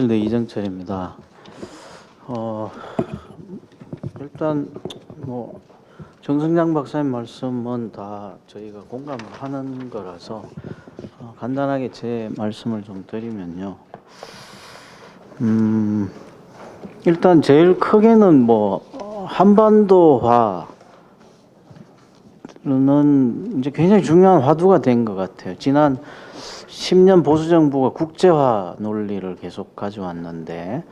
네, 이정철입니다. 일단 정승장 박사님 말씀은 다 저희가 공감을 하는 거라서 간단하게 제 말씀을 좀 드리면요. 일단 제일 크게는 한반도화는 이제 굉장히 중요한 화두가 된 것 같아요. 지난 10년 보수 정부가 국제화 논리를 계속 가져왔는데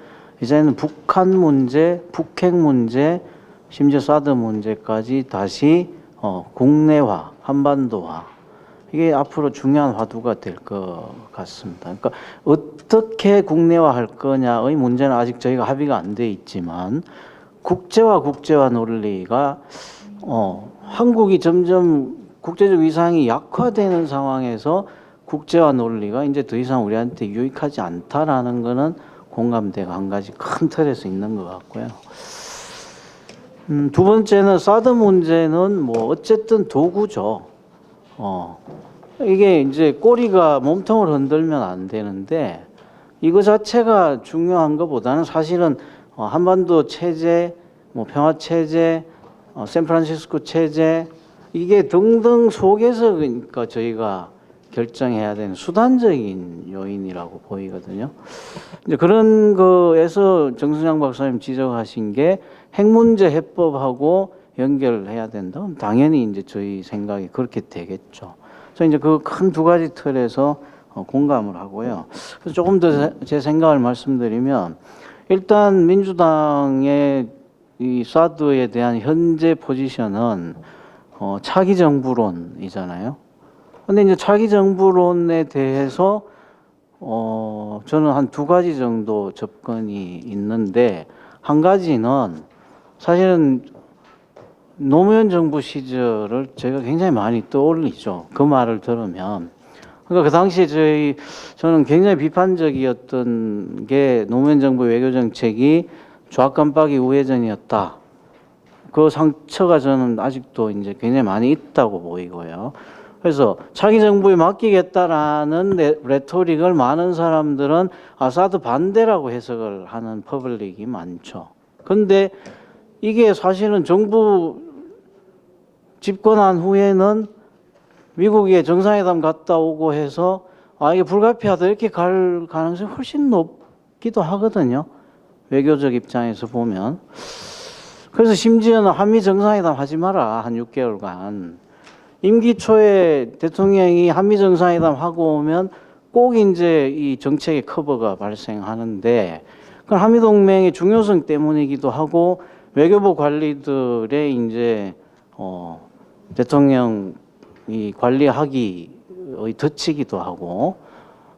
이제는 북한 문제, 북핵 문제, 심지어 사드 문제까지 다시 국내화, 한반도화, 이게 앞으로 중요한 화두가 될 것 같습니다. 그러니까 어떻게 국내화할 거냐의 문제는 아직 저희가 합의가 안 돼 있지만 국제화 논리가 한국이 점점 국제적 위상이 약화되는 상황에서 국제화 논리가 이제 더 이상 우리한테 유익하지 않다라는 거는 공감대가 한 가지 큰 틀에서 있는 것 같고요. 두 번째는 사드 문제는 어쨌든 도구죠. 이게 이제 꼬리가 몸통을 흔들면 안 되는데 이거 자체가 중요한 것보다는 사실은 한반도 체제, 평화 체제, 샌프란시스코 체제 이게 등등 속에서 그러니까 저희가 결정해야 되는 수단적인 요인이라고 보이거든요. 이제 그런 거에서 정승장 박사님 지적하신 게 핵 문제 해법하고 연결해야 된다. 당연히 이제 저희 생각이 그렇게 되겠죠. 그래서 이제 그 큰 두 가지 틀에서 공감을 하고요. 그래서 조금 더 제 생각을 말씀드리면 일단 민주당의 이 사드에 대한 현재 포지션은 차기 정부론이잖아요. 근데 이제 차기 정부론에 대해서 저는 한 두 가지 정도 접근이 있는데 한 가지는 사실은 노무현 정부 시절을 제가 굉장히 많이 떠올리죠. 그 말을 들으면. 그러니까 그 당시에 저는 굉장히 비판적이었던 게 노무현 정부 외교 정책이 좌깜빡이 우회전이었다. 그 상처가 저는 아직도 이제 굉장히 많이 있다고 보이고요. 그래서 차기 정부에 맡기겠다라는 레토릭을 많은 사람들은 사드 반대라고 해석을 하는 퍼블릭이 많죠. 그런데 이게 사실은 정부 집권한 후에는 미국에 정상회담 갔다 오고 해서 이게 불가피하다 이렇게 갈 가능성이 훨씬 높기도 하거든요. 외교적 입장에서 보면. 그래서 심지어는 한미 정상회담 하지 마라 한 6개월간. 임기 초에 대통령이 한미 정상회담 하고 오면 꼭 이제 이 정책의 커버가 발생하는데 그건 한미 동맹의 중요성 때문이기도 하고 외교부 관리들의 이제 대통령이 관리하기의 덫이기도 하고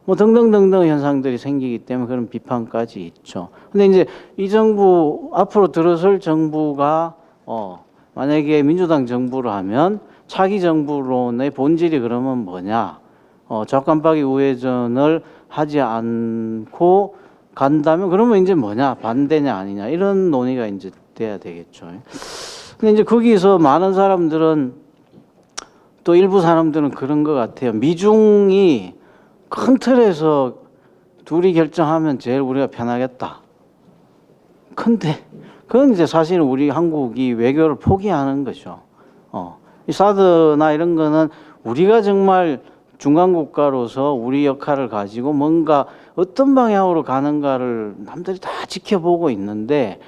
등등등등 현상들이 생기기 때문에 그런 비판까지 있죠. 근데 이제 이 정부 앞으로 들어설 정부가 만약에 민주당 정부를 하면 차기 정부론의 본질이 그러면 뭐냐? 좌깜빡이 우회전을 하지 않고 간다면 그러면 이제 뭐냐? 반대냐 아니냐? 이런 논의가 이제 돼야 되겠죠. 근데 이제 거기서 많은 사람들은 또 일부 사람들은 그런 것 같아요. 미중이 큰 틀에서 둘이 결정하면 제일 우리가 편하겠다. 근데 그건 이제 사실 우리 한국이 외교를 포기하는 거죠. 이 사드나 이런 거는 우리가 정말 중간국가로서 우리 역할을 가지고 뭔가 어떤 방향으로 가는가를 남들이 다 지켜보고 있는데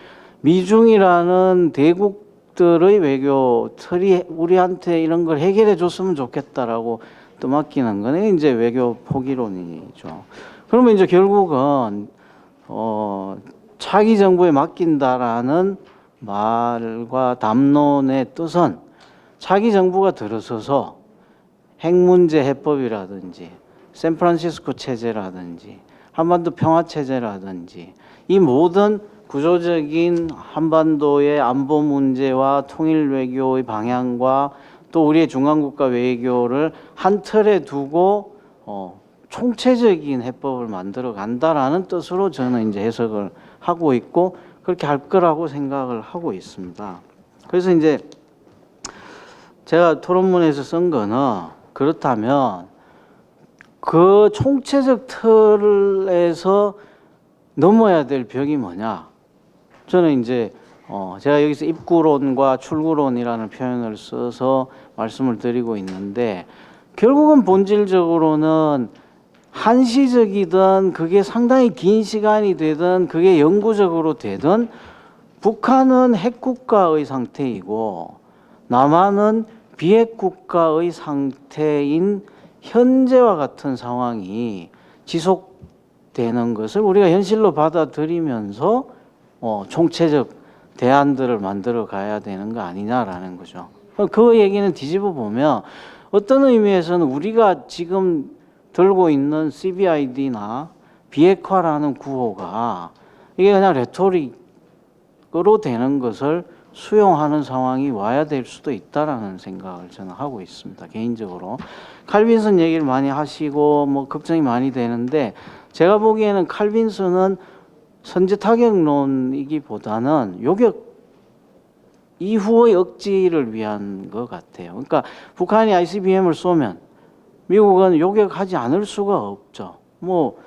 미중이라는 대국들의 외교 틀이 우리한테 이런 걸 해결해 줬으면 좋겠다라고 또 맡기는 거는 이제 외교 포기론이죠. 그러면 이제 결국은 차기 정부에 맡긴다라는 말과 담론의 뜻은 차기 정부가 들어서서 핵 문제 해법이라든지 샌프란시스코 체제라든지 한반도 평화 체제라든지 이 모든 구조적인 한반도의 안보 문제와 통일 외교의 방향과 또 우리의 중간국가 외교를 한 틀에 두고 총체적인 해법을 만들어 간다라는 뜻으로 저는 이제 해석을 하고 있고 그렇게 할 거라고 생각을 하고 있습니다. 그래서 이제 제가 토론문에서 쓴 거는 그렇다면 그 총체적 틀에서 넘어야 될 벽이 뭐냐? 저는 이제 제가 여기서 입구론과 출구론이라는 표현을 써서 말씀을 드리고 있는데 결국은 본질적으로는 한시적이든 그게 상당히 긴 시간이 되든 그게 영구적으로 되든 북한은 핵국가의 상태이고 남한은 비핵국가의 상태인 현재와 같은 상황이 지속되는 것을 우리가 현실로 받아들이면서 총체적 대안들을 만들어 가야 되는 거 아니냐라는 거죠. 그 얘기는 뒤집어 보면 어떤 의미에서는 우리가 지금 들고 있는 CBID나 비핵화라는 구호가 이게 그냥 레토릭으로 되는 것을 수용하는 상황이 와야 될 수도 있다라는 생각을 저는 하고 있습니다. 개인적으로 칼빈슨 얘기를 많이 하시고 뭐 걱정이 많이 되는데 제가 보기에는 칼빈슨은 선제 타격론이기보다는 요격 이후의 억지를 위한 것 같아요. 그러니까 북한이 ICBM을 쏘면 미국은 요격하지 않을 수가 없죠. 뭐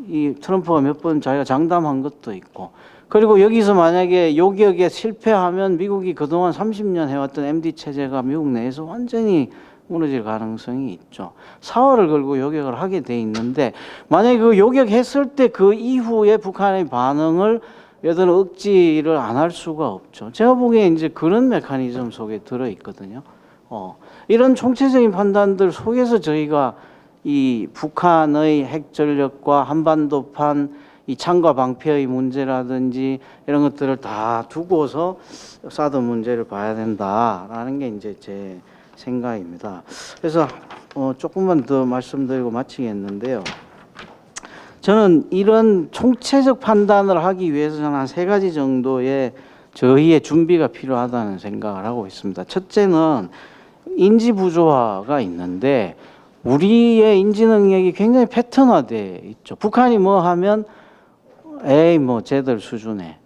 이 트럼프가 몇 번 자기가 장담한 것도 있고, 그리고 여기서 만약에 요격에 실패하면 미국이 그동안 30년 해왔던 MD 체제가 미국 내에서 완전히 무너질 가능성이 있죠. 사활을 걸고 요격을 하게 돼 있는데 만약에 그 요격했을 때 그 이후에 북한의 반응을 여든 억지를 안 할 수가 없죠. 제가 보기에 이제 그런 메커니즘 속에 들어 있거든요. 이런 총체적인 판단들 속에서 저희가 이 북한의 핵 전력과 한반도판 이 창과 방패의 문제라든지 이런 것들을 다 두고서 사드 문제를 봐야 된다라는 게 이제 제 생각입니다. 그래서 조금만 더 말씀드리고 마치겠는데요. 저는 이런 총체적 판단을 하기 위해서는 한 3가지 정도의 저희의 준비가 필요하다는 생각을 하고 있습니다. 첫째는 인지 부조화가 있는데 우리의 인지 능력이 굉장히 패턴화돼 있죠. 북한이 뭐 하면 에이 뭐 쟤들 수준에.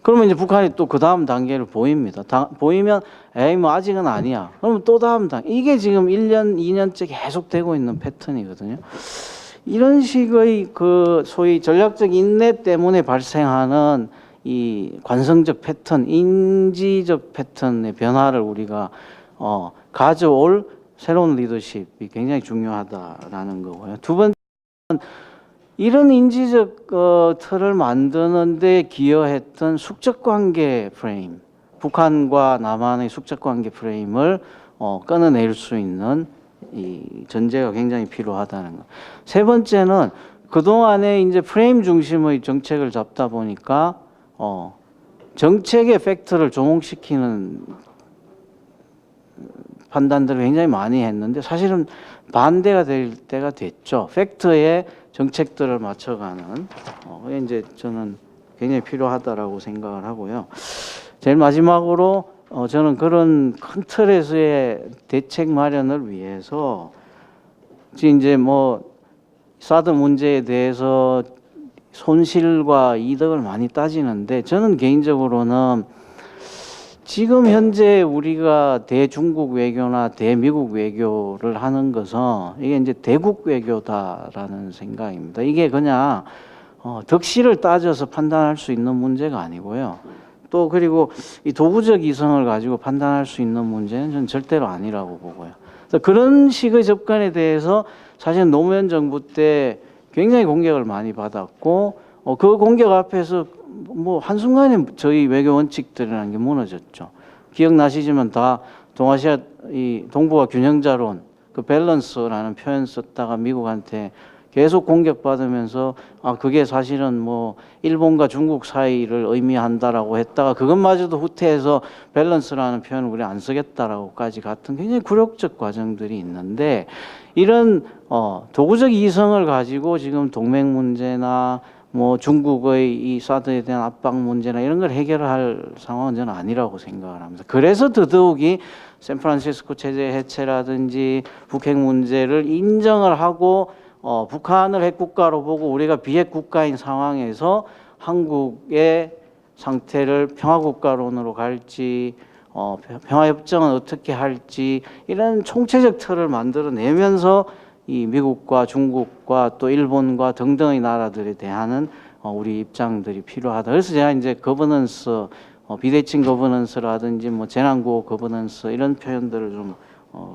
그러면 이제 북한이 또 그 다음 단계를 보입니다. 보이면 에이 뭐 아직은 아니야. 그러면 또 다음 단계. 이게 지금 1년, 2년째 계속되고 있는 패턴이거든요. 이런 식의 그 소위 전략적 인내 때문에 발생하는 이 관성적 패턴, 인지적 패턴의 변화를 우리가 가져올 새로운 리더십이 굉장히 중요하다라는 거고요. 두 번째는 이런 인지적 틀을 만드는 데 기여했던 숙적관계 프레임, 북한과 남한의 숙적관계 프레임을 끊어낼 수 있는 이 전제가 굉장히 필요하다는 것. 세 번째는 그동안에 이제 프레임 중심의 정책을 잡다 보니까 정책의 팩트를 조목시키는 판단들을 굉장히 많이 했는데 사실은 반대가 될 때가 됐죠. 팩트에 정책들을 맞춰가는 그게 이제 저는 굉장히 필요하다라고 생각을 하고요. 제일 마지막으로 저는 그런 큰 틀에서의 대책 마련을 위해서 이제 뭐 사드 문제에 대해서 손실과 이득을 많이 따지는데 저는 개인적으로는 지금 현재 우리가 대중국 외교나 대미국 외교를 하는 것은 이게 이제 대국 외교다라는 생각입니다. 이게 그냥 덕실을 따져서 판단할 수 있는 문제가 아니고요. 또 그리고 이 도구적 이성을 가지고 판단할 수 있는 문제는 저는 절대로 아니라고 보고요. 그래서 그런 식의 접근에 대해서 사실 노무현 정부 때 굉장히 공격을 많이 받았고 그 공격 앞에서 뭐 한순간에 저희 외교 원칙들이라는 게 무너졌죠. 기억나시지만 다 동아시아 이 동북아 균형자론 그 밸런스라는 표현 썼다가 미국한테 계속 공격받으면서 그게 사실은 뭐 일본과 중국 사이를 의미한다라고 했다가 그것마저도 후퇴해서 밸런스라는 표현을 우리 안 쓰겠다라고까지 같은 굉장히 굴욕적 과정들이 있는데 이런 도구적 이성을 가지고 지금 동맹 문제나 뭐 중국의 이 사드에 대한 압박 문제나 이런 걸 해결할 상황은 저는 아니라고 생각을 합니다. 그래서 더더욱이 샌프란시스코 체제 해체라든지 북핵 문제를 인정을 하고 북한을 핵국가로 보고 우리가 비핵국가인 상황에서 한국의 상태를 평화국가론으로 갈지 평화협정은 어떻게 할지 이런 총체적 틀을 만들어내면서 이 미국과 중국과 또 일본과 등등의 나라들에 대한 우리 입장들이 필요하다. 그래서 제가 이제 거버넌스, 비대칭 거버넌스라든지 뭐 재난구호 거버넌스 이런 표현들을 좀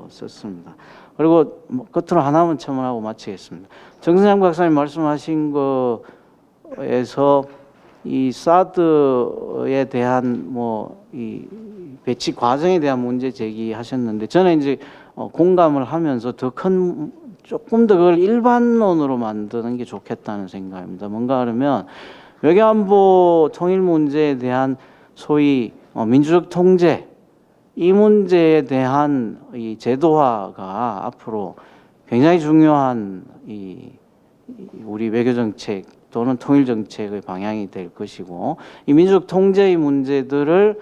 썼습니다. 그리고 뭐 끝으로 하나만 첨언하고 마치겠습니다. 정선장 박사님 말씀하신 거에서 이 사드에 대한 뭐 이 배치 과정에 대한 문제 제기하셨는데 저는 이제 공감을 하면서 조금 더 그걸 일반론으로 만드는 게 좋겠다는 생각입니다. 뭔가 그러면 외교안보 통일 문제에 대한 소위 민주적 통제 이 문제에 대한 이 제도화가 앞으로 굉장히 중요한 우리 외교 정책 또는 통일 정책의 방향이 될 것이고 이 민주적 통제의 문제들을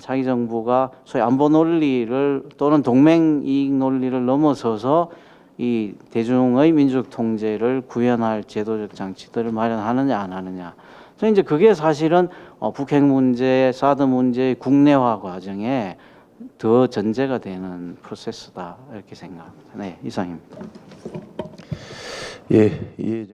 자기 정부가 소위 안보 논리를 또는 동맹 이익 논리를 넘어서서 이 대중의 민주적 통제를 구현할 제도적 장치들을 마련하느냐 안 하느냐. 저는 이제 그게 사실은 북핵 문제, 사드 문제의 국내화 과정에 더 전제가 되는 프로세스다 이렇게 생각합니다. 네, 이상입니다. 예, 예.